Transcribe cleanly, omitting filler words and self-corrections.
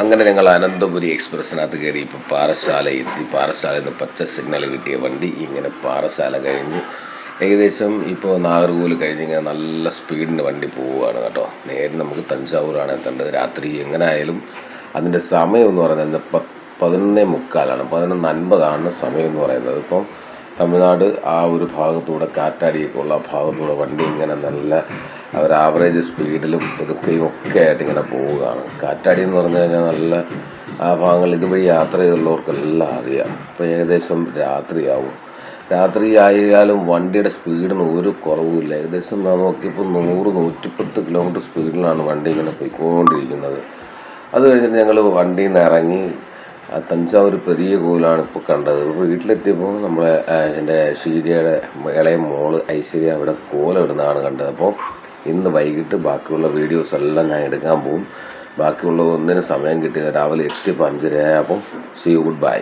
അങ്ങനെ ഞങ്ങൾ അനന്തപുരി എക്സ്പ്രസ്സിനകത്ത് കയറി ഇപ്പോൾ പാറശാല എത്തി. പാറശാലയിൽ നിന്ന് പച്ച സിഗ്നൽ കിട്ടിയ വണ്ടി ഇങ്ങനെ പാറശാല കഴിഞ്ഞ് ഏകദേശം ഇപ്പോൾ നാഗർകോവിൽ കഴിഞ്ഞിങ്ങനെ നല്ല സ്പീഡിന് വണ്ടി പോവുകയാണ് കേട്ടോ. നേരെ നമുക്ക് തഞ്ചാവൂരാണ് എത്തേണ്ടത്. രാത്രി എങ്ങനെ ആയാലും അതിൻ്റെ സമയം എന്ന് പറയുന്നത് 11:45 11:50 സമയം എന്ന് പറയുന്നത്. ഇപ്പം തമിഴ്നാട് ആ ഒരു ഭാഗത്തൂടെ കാറ്റാടിയൊക്കെ ഉള്ള ഭാഗത്തൂടെ വണ്ടി ഇങ്ങനെ നല്ല ഒരു ആവറേജ് സ്പീഡിലും പുതുക്കയും ഒക്കെ ആയിട്ട് ഇങ്ങനെ പോവുകയാണ്. കാറ്റാടി എന്ന് പറഞ്ഞു കഴിഞ്ഞാൽ നല്ല ആ ഭാഗങ്ങൾ ഇതുവഴി യാത്ര ചെയ്തുള്ളവർക്കെല്ലാം അറിയാം. ഇപ്പോൾ ഏകദേശം രാത്രിയാവും. രാത്രി ആയാലും വണ്ടിയുടെ സ്പീഡിന് ഒരു കുറവുമില്ല. ഏകദേശം നോക്കിയപ്പോൾ 100-110 കിലോമീറ്റർ സ്പീഡിലാണ് വണ്ടി ഇങ്ങനെ പോയിക്കൊണ്ടിരിക്കുന്നത്. അത് കഴിഞ്ഞിട്ട് ഞങ്ങൾ വണ്ടിയിൽ നിന്ന് ഇറങ്ങി തഞ്ചാവൂർ പെരിയ കോവിലാണ് ഇപ്പോൾ കണ്ടത്. ഇപ്പോൾ വീട്ടിലെത്തിയപ്പോൾ നമ്മളെ എൻ്റെ ഷീജയുടെ ഇളയ മോള് ഐശ്വര്യ അവിടെ കോലമിടുന്നതാണ് കണ്ടത്. അപ്പോൾ ഇന്ന് വൈകിട്ട് ബാക്കിയുള്ള വീഡിയോസ് എല്ലാം ഞാൻ എടുക്കാൻ പോകും. ബാക്കിയുള്ള ഒന്നിനും സമയം കിട്ടിയില്ല. രാവിലെ എത്തിയപ്പോൾ 5:30 ആയപ്പോൾ സീ യു, ഗുഡ് ബൈ.